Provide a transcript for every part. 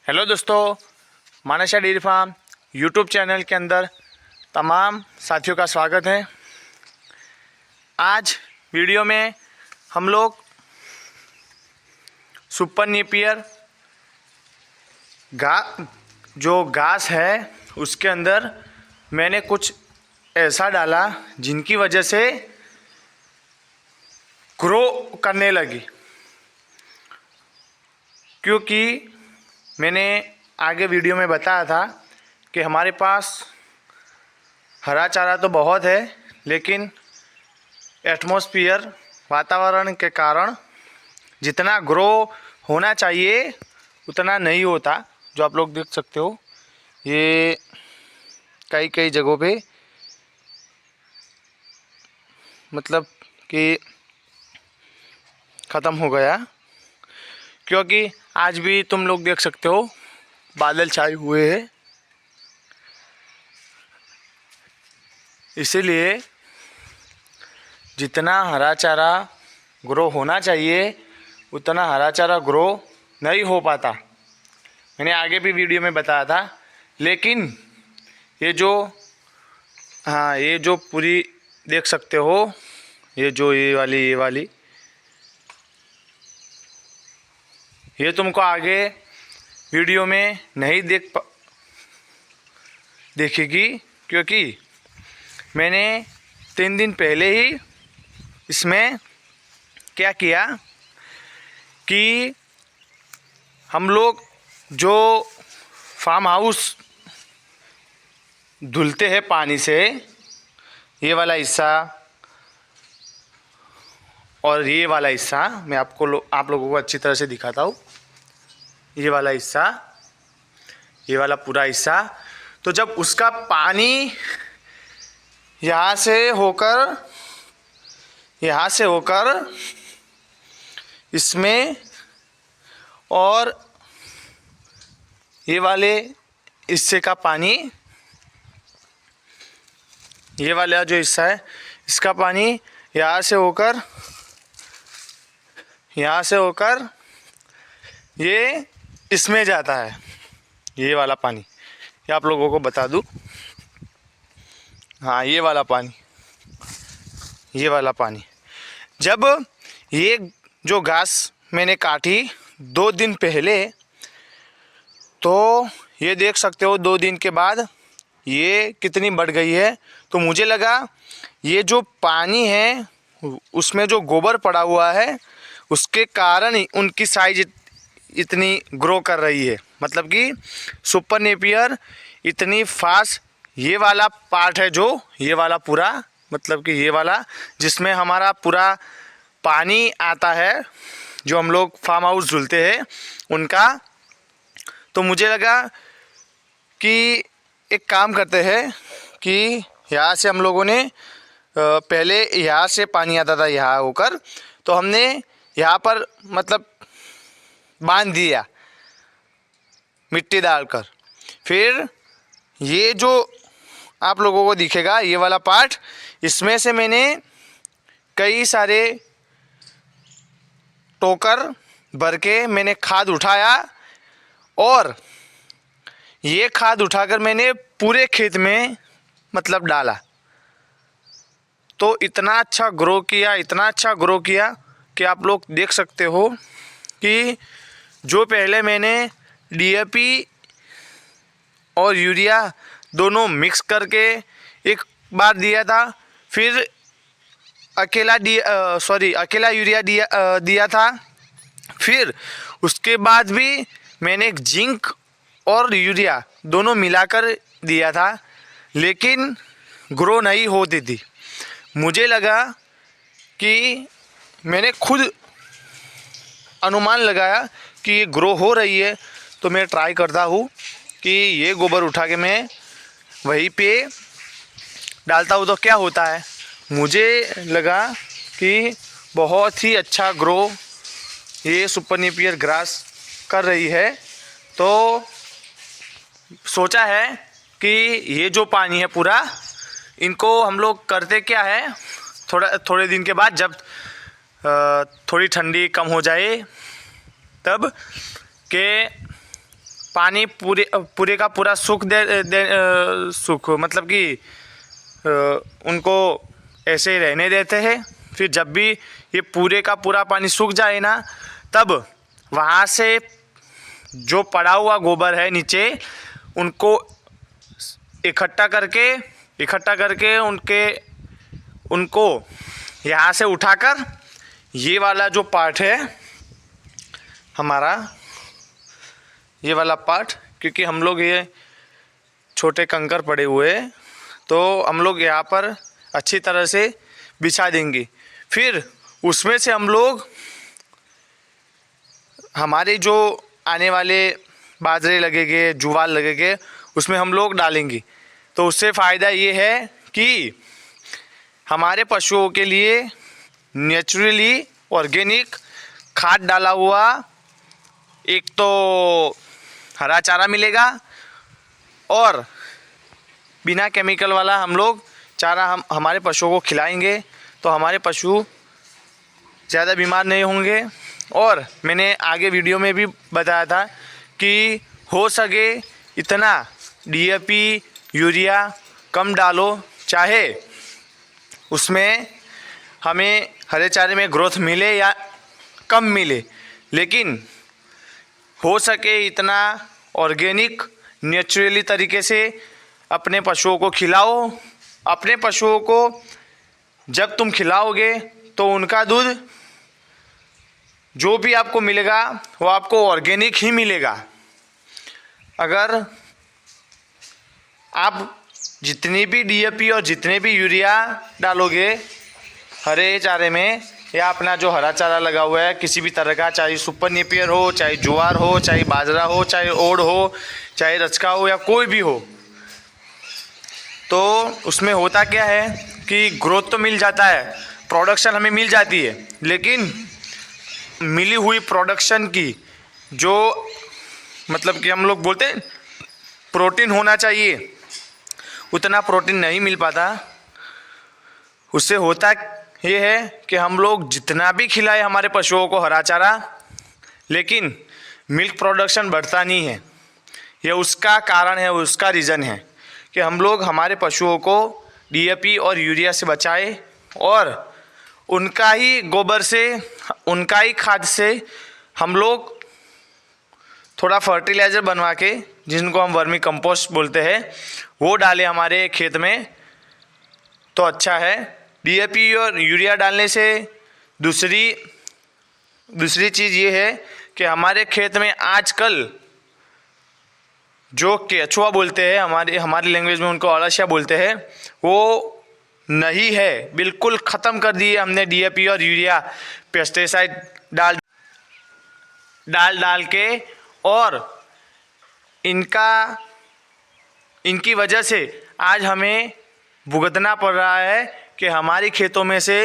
Hello दोस्तों, मानसा dairy farm YouTube channel के अंदर तमाम साथियों का स्वागत है। आज वीडियो में हम लोग सुपर नेपियर जो घास है उसके अंदर मैंने कुछ ऐसा डाला जिनकी वजह से ग्रो करने लगी। क्योंकि मैंने आगे वीडियो में बताया था कि हमारे पास हरा चारा तो बहुत है, लेकिन एटमॉस्फेयर वातावरण के कारण जितना ग्रो होना चाहिए उतना नहीं होता। जो आप लोग देख सकते हो, ये कई कई जगहों पे मतलब कि ख़त्म हो गया। क्योंकि आज भी तुम लोग देख सकते हो बादल छाए हुए हैं, इसीलिए जितना हरा चारा ग्रो होना चाहिए उतना हरा चारा ग्रो नहीं हो पाता। मैंने आगे भी वीडियो में बताया था। लेकिन ये जो पूरी देख सकते हो, ये वाली ये तुमको आगे वीडियो में नहीं देखेगी, क्योंकि मैंने 3 दिन पहले ही इसमें क्या किया कि हम लोग जो फार्म हाउस धुलते हैं पानी से, ये वाला हिस्सा और ये वाला हिस्सा मैं आप लोगों को अच्छी तरह से दिखाता हूँ। ये वाला हिस्सा, ये वाला पूरा हिस्सा, तो जब उसका पानी यहाँ से होकर इसमें और ये वाले हिस्से का पानी, ये वाला जो हिस्सा है इसका पानी यहाँ से होकर ये इसमें जाता है। ये वाला पानी, ये आप लोगों को बता दूं, हाँ ये वाला पानी जब ये जो घास मैंने काटी 2 दिन पहले, तो ये देख सकते हो 2 दिन के बाद ये कितनी बढ़ गई है। तो मुझे लगा ये जो पानी है उसमें जो गोबर पड़ा हुआ है उसके कारण ही उनकी साइज इतनी ग्रो कर रही है। मतलब कि सुपर नेपियर इतनी फास्ट, ये वाला पार्ट है जो ये वाला पूरा, मतलब कि ये वाला जिसमें हमारा पूरा पानी आता है, जो हम लोग फार्म हाउस धुलते हैं उनका। तो मुझे लगा कि एक काम करते हैं कि यहाँ से हम लोगों ने पहले यहाँ से पानी आता था यहाँ होकर, तो हमने यहाँ पर मतलब बांध दिया मिट्टी डालकर। फिर ये जो आप लोगों को दिखेगा ये वाला पार्ट, इसमें से मैंने कई सारे टोकर भर के मैंने खाद उठाया और ये खाद उठाकर मैंने पूरे खेत में मतलब डाला। तो इतना अच्छा ग्रो किया कि आप लोग देख सकते हो कि जो पहले मैंने डीएपी और यूरिया दोनों मिक्स करके एक बार दिया था, फिर अकेला यूरिया दिया था, फिर उसके बाद भी मैंने जिंक और यूरिया दोनों मिलाकर दिया था, लेकिन ग्रो नहीं होती थी। मुझे लगा कि मैंने खुद अनुमान लगाया कि ये ग्रो हो रही है, तो मैं ट्राई करता हूँ कि ये गोबर उठा के मैं वहीं पे डालता हूँ तो क्या होता है। मुझे लगा कि बहुत ही अच्छा ग्रो ये सुपर नेपियर ग्रास कर रही है। तो सोचा है कि ये जो पानी है पूरा, इनको हम लोग करते क्या है, थोड़े दिन के बाद जब थोड़ी ठंडी कम हो जाए तब के पानी पूरे का पूरा सूख सूख मतलब कि उनको ऐसे ही रहने देते हैं। फिर जब भी ये पूरे का पूरा पानी सूख जाए ना, तब वहाँ से जो पड़ा हुआ गोबर है नीचे, उनको इकट्ठा करके उनको यहाँ से उठाकर ये वाला जो पार्ट है हमारा, ये वाला पार्ट, क्योंकि हम लोग ये छोटे कंकर पड़े हुए हैं तो हम लोग यहाँ पर अच्छी तरह से बिछा देंगे। फिर उसमें से हम लोग हमारे जो आने वाले बाजरे लगेंगे, जुवार लगेंगे, उसमें हम लोग डालेंगे। तो उससे फ़ायदा ये है कि हमारे पशुओं के लिए नेचुरली ऑर्गेनिक खाद डाला हुआ एक तो हरा चारा मिलेगा और बिना केमिकल वाला हम लोग चारा हमारे पशुओं को खिलाएंगे तो हमारे पशु ज़्यादा बीमार नहीं होंगे। और मैंने आगे वीडियो में भी बताया था कि हो सके इतना डीएपी यूरिया कम डालो, चाहे उसमें हमें हरे चारे में ग्रोथ मिले या कम मिले, लेकिन हो सके इतना ऑर्गेनिक नेचुरली तरीके से अपने पशुओं को खिलाओ। अपने पशुओं को जब तुम खिलाओगे तो उनका दूध जो भी आपको मिलेगा वो आपको ऑर्गेनिक ही मिलेगा। अगर आप जितनी भी डीएपी और जितने भी यूरिया डालोगे हरे चारे में, या अपना जो हरा चारा लगा हुआ है किसी भी तरह का, चाहे सुपर नेपियर हो, चाहे ज्वार हो, चाहे बाजरा हो, चाहे ओड़ हो, चाहे रचका हो, या कोई भी हो, तो उसमें होता क्या है कि ग्रोथ तो मिल जाता है, प्रोडक्शन हमें मिल जाती है, लेकिन मिली हुई प्रोडक्शन की जो मतलब कि हम लोग बोलते हैं प्रोटीन होना चाहिए, उतना प्रोटीन नहीं मिल पाता। उससे होता ये है कि हम लोग जितना भी खिलाए हमारे पशुओं को हरा चारा, लेकिन मिल्क प्रोडक्शन बढ़ता नहीं है। ये उसका कारण है, उसका रीज़न है कि हम लोग हमारे पशुओं को डीएपी और यूरिया से बचाए और उनका ही गोबर से, उनका ही खाद से हम लोग थोड़ा फर्टिलाइज़र बनवा के, जिनको हम वर्मी कंपोस्ट बोलते हैं, वो डालें हमारे खेत में तो अच्छा है। डीएपी और यूरिया डालने से दूसरी चीज़ ये है कि हमारे खेत में आजकल जो केचुआ बोलते हैं, हमारी लैंग्वेज में उनको अळसिया बोलते हैं, वो नहीं है, बिल्कुल ख़त्म कर दिए हमने डीएपी और यूरिया पेस्टिसाइड डाल के। और इनकी वजह से आज हमें भुगतना पड़ रहा है कि हमारी खेतों में से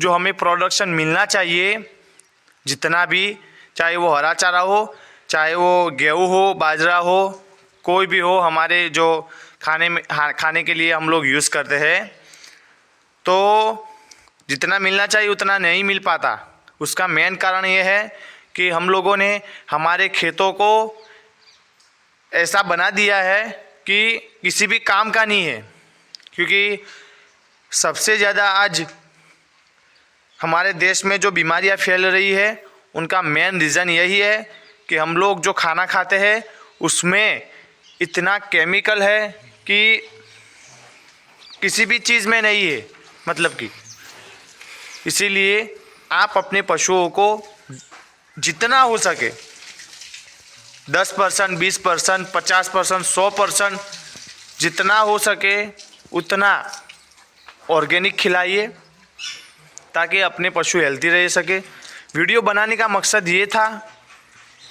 जो हमें प्रोडक्शन मिलना चाहिए, जितना भी, चाहे वो हरा चारा हो, चाहे वो गेहूँ हो, बाजरा हो, कोई भी हो, हमारे जो खाने के लिए हम लोग यूज़ करते हैं, तो जितना मिलना चाहिए उतना नहीं मिल पाता। उसका मेन कारण ये है कि हम लोगों ने हमारे खेतों को ऐसा बना दिया है कि किसी भी काम का नहीं है। क्योंकि सबसे ज़्यादा आज हमारे देश में जो बीमारियां फैल रही है उनका मेन रीज़न यही है कि हम लोग जो खाना खाते हैं उसमें इतना केमिकल है कि किसी भी चीज़ में नहीं है, मतलब कि इसीलिए आप अपने पशुओं को जितना हो सके 10%, 20%, 50%, 100%, जितना हो सके उतना ऑर्गेनिक खिलाइए ताकि अपने पशु हेल्दी रह सके। वीडियो बनाने का मकसद ये था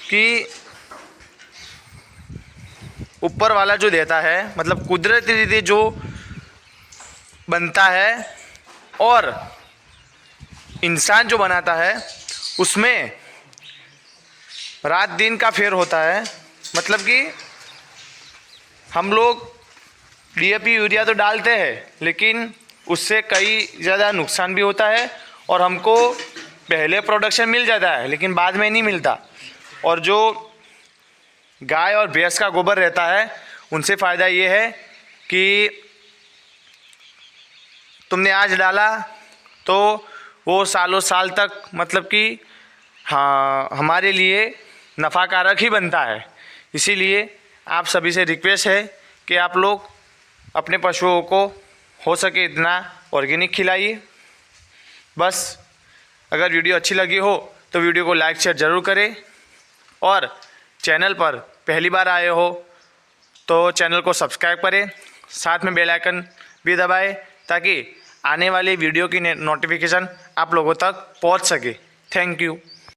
कि ऊपर वाला जो देता है, मतलब कुदरती रीति जो बनता है और इंसान जो बनाता है, उसमें रात दिन का फेर होता है। मतलब कि हम लोग डीएपी यूरिया तो डालते हैं, लेकिन उससे कई ज़्यादा नुकसान भी होता है और हमको पहले प्रोडक्शन मिल जाता है लेकिन बाद में नहीं मिलता। और जो गाय और भैंस का गोबर रहता है उनसे फ़ायदा ये है कि तुमने आज डाला तो वो सालों साल तक मतलब कि हाँ हमारे लिए नफ़ाकारक ही बनता है। इसीलिए आप सभी से रिक्वेस्ट है कि आप लोग अपने पशुओं को हो सके इतना ऑर्गेनिक खिलाइए। बस अगर वीडियो अच्छी लगी हो तो वीडियो को लाइक शेयर ज़रूर करें और चैनल पर पहली बार आए हो तो चैनल को सब्सक्राइब करें, साथ में बेल आइकन भी दबाएं ताकि आने वाली वीडियो की नोटिफिकेशन आप लोगों तक पहुंच सके। Thank you.